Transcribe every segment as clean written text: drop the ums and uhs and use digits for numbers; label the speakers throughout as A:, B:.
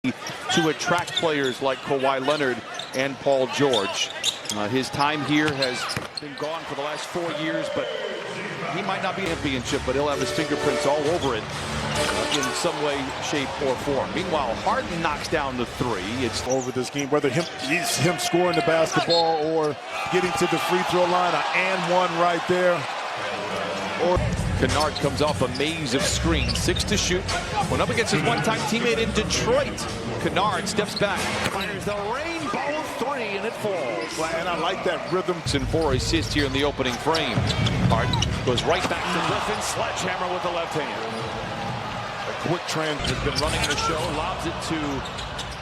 A: to attract players like Kawhi Leonard and Paul George. His time here has been gone for the last 4 years, but he might not be a championship, but he'll have his fingerprints all over it in some way, shape, or form. Meanwhile, Harden knocks down the three. It's
B: over this game, whether it's him scoring the basketball or getting to the free throw line, and one right there. Or
A: Kennard comes off a maze of screens, 6 to shoot. Went up against his one-time teammate in Detroit. Kennard steps back, fires the rainbow three, and it falls.
B: And I like that rhythm.
A: And 4 assists here in the opening frame. Harden goes right back to Griffin, sledgehammer with the left hand. A quick trend has been running the show, lobs it to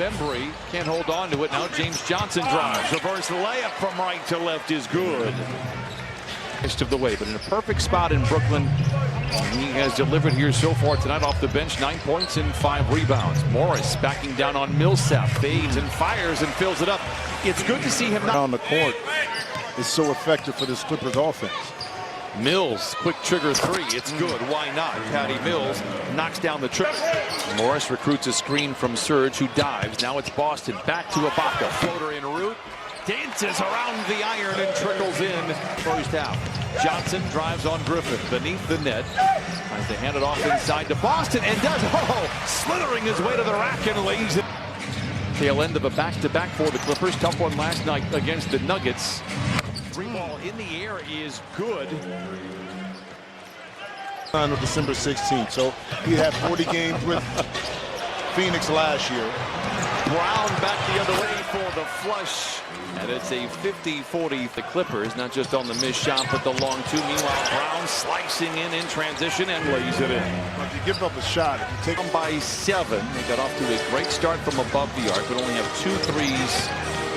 A: Bembry. Can't hold on to it now. James Johnson drives. Reverse layup from right to left is good. Of the way, but in a perfect spot in Brooklyn. He has delivered here so far tonight off the bench, 9 points and 5 rebounds. Morris backing down on Millsap, fades and fires and fills it up. It's good to see him not
B: on the court. Is so effective for this Clippers offense.
A: Mills, quick trigger three. It's good. Why not? Patty Mills knocks down the trick. Morris recruits a screen from Serge, who dives. Now it's Boston. Back to Ibaka. Floater en route. Dances around the iron and trickles in first half. Johnson drives on Griffin beneath the net. Tries to hand it off inside to Boston and does, slithering his way to the rack and lays it. Tail end of a back-to-back for the Clippers. Tough one last night against the Nuggets. Three ball in the air is good.
B: On December 16th, so he had 40 games with Phoenix last year.
A: Brown back the other way for the flush. And it's a 50-40. The Clippers, not just on the missed shot, but the long two. Meanwhile, Brown slicing in transition and lays it in.
B: If you give up a shot, if you take
A: them by 7. They got off to a great start from above the arc, but only have 2 threes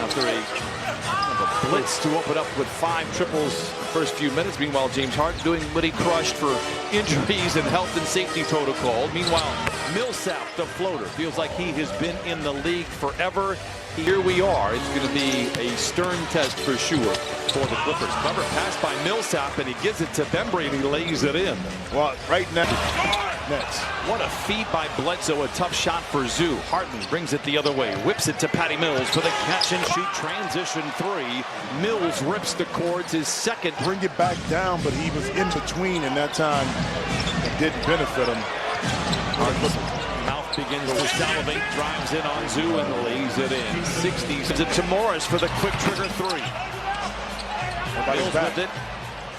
A: after a blitz to open up with 5 triples the first few minutes. Meanwhile, James Harden doing what he crushed for injuries and health and safety protocol. Meanwhile, Millsap, the floater, feels like he has been in the league forever. Here we are. It's going to be a stern test for sure for the Clippers. Clever pass by Millsap, and he gives it to Bembry, and he lays it in.
B: Well, right now, next.
A: What a feed by Bledsoe. A tough shot for Zoo. Harden brings it the other way. Whips it to Patty Mills for the catch-and-shoot transition three. Mills rips the cords. His second.
B: Bring it back down, but he was in between, and that time it didn't benefit him.
A: Mouth begins to salivate, drives in on Zoo and lays it in. 60 sends it to Morris for the quick trigger three. Mills with it.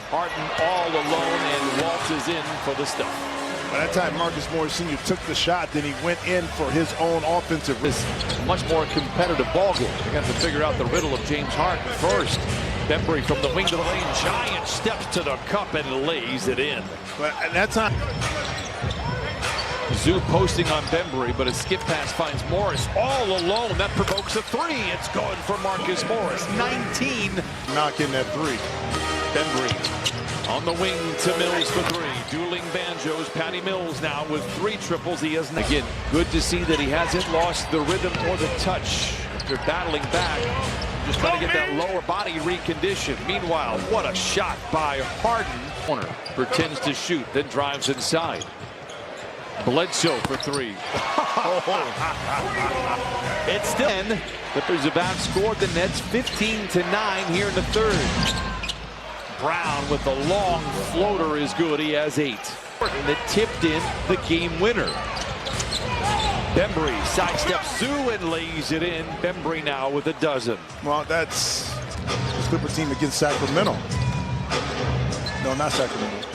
A: Harden all alone and waltzes in for the stuff.
B: By that time, Marcus Morris Sr. took the shot, then he went in for his own offensive risk.
A: Much more competitive ball game. They got to figure out the riddle of James Harden first. Bembry from the wing to the lane. Giant steps to the cup and lays it in.
B: But at that time,
A: Zoo posting on Bembry, but a skip pass finds Morris all alone. That provokes a three. It's going for Marcus Morris. 19.
B: Knocking that three.
A: Bembry on the wing to Mills for three. Dueling banjos. Patty Mills now with 3 triples. He hasn't. Again, good to see that he hasn't lost the rhythm or the touch. They're battling back. Just trying to get that lower body reconditioned. Meanwhile, what a shot by Harden. Corner pretends to shoot, then drives inside. Bledsoe for 3. It's still 10. Clippers have outscored the Nets 15-9 here in the third. Brown with the long floater is good. He has 8. That tipped in the game winner. Bembry sidesteps Zoo and lays it in. Bembry now with a dozen.
B: Well, that's the Clipper team against Sacramento. No, not Sacramento.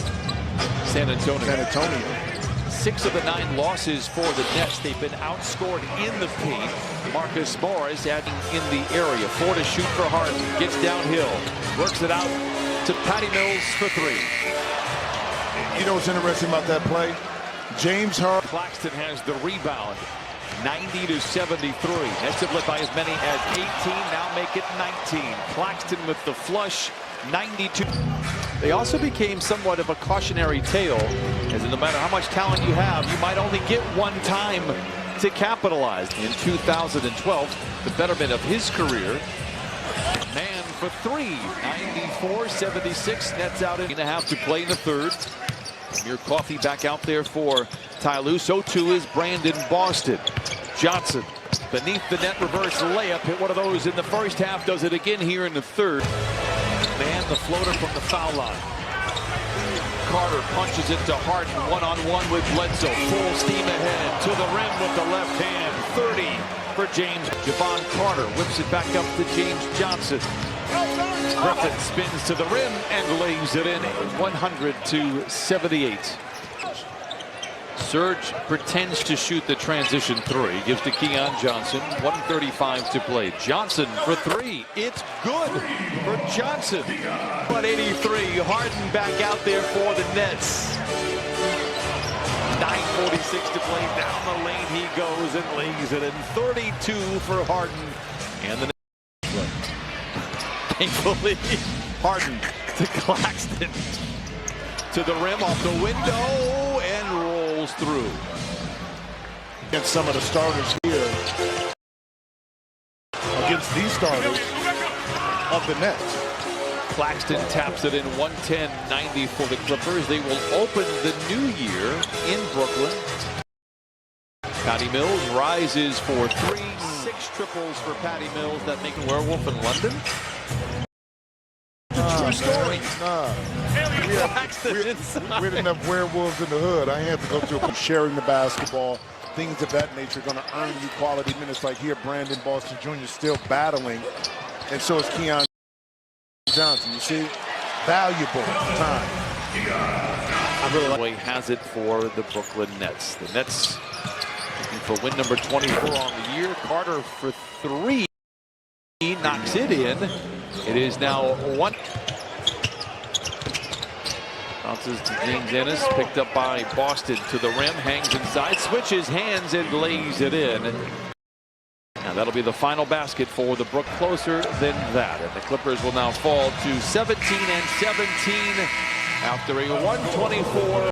A: San Antonio.
B: San Antonio.
A: 6 of the 9 losses for the Nets. They've been outscored in the paint. Marcus Morris adding in the area. 4 to shoot for Harden. Gets downhill. Works it out to Patty Mills for 3.
B: You know what's interesting about that play? James Harden.
A: Claxton has the rebound. 90-73. Nets have led by as many as 18. Now make it 19. Claxton with the flush. 92. They also became somewhat of a cautionary tale, as no matter how much talent you have, you might only get one time to capitalize. In 2012, the betterment of his career. Man for 3. 94-76. Nets out in a half to play in the third. Amir Coffey back out there for Ty Lue. So too is Brandon Boston. Johnson Beneath the net reverse layup. Hit one of those in the first half. Does it again here in the third. Man, the floater from the foul line. Carter punches it to Harden. One-on-one with Bledsoe. Full steam ahead. To the rim with the left hand. 30 for James. Javon Carter whips it back up to James Johnson. Griffin spins to the rim and lays it in. 100-78. Serge pretends to shoot the transition three. Gives to Keon Johnson. 1:35 to play. Johnson for three. It's good for Johnson. 183. Harden back out there for the Nets. 9:46 to play. Down the lane he goes and lays it in. 32 for Harden. And the Nets. Thankfully, Harden to Claxton. To the rim, off the window, and rolls through.
B: Against some of the starters here. Against these starters of the Nets.
A: Claxton taps it in. 110-90 for the Clippers. They will open the new year in Brooklyn. Patty Mills rises for three. 6 triples for Patty Mills. That make a werewolf in London. True story.
B: Nah. We didn't have werewolves in the hood. I had to go to sharing the basketball. Things of that nature going to earn you quality minutes. Like here, Brandon Boston Jr. still battling. And so is Keon Johnson. You see? Valuable time.
A: I really like the way he has it for the Brooklyn Nets. The Nets looking for win number 24 on the year. Carter for 3. He knocks it in. It is now 1. Bounces to James Ennis, picked up by Boston to the rim, hangs inside, switches hands and lays it in. Now that'll be the final basket for the Brook. Closer than that. And the Clippers will now fall to 17-17 after a 124.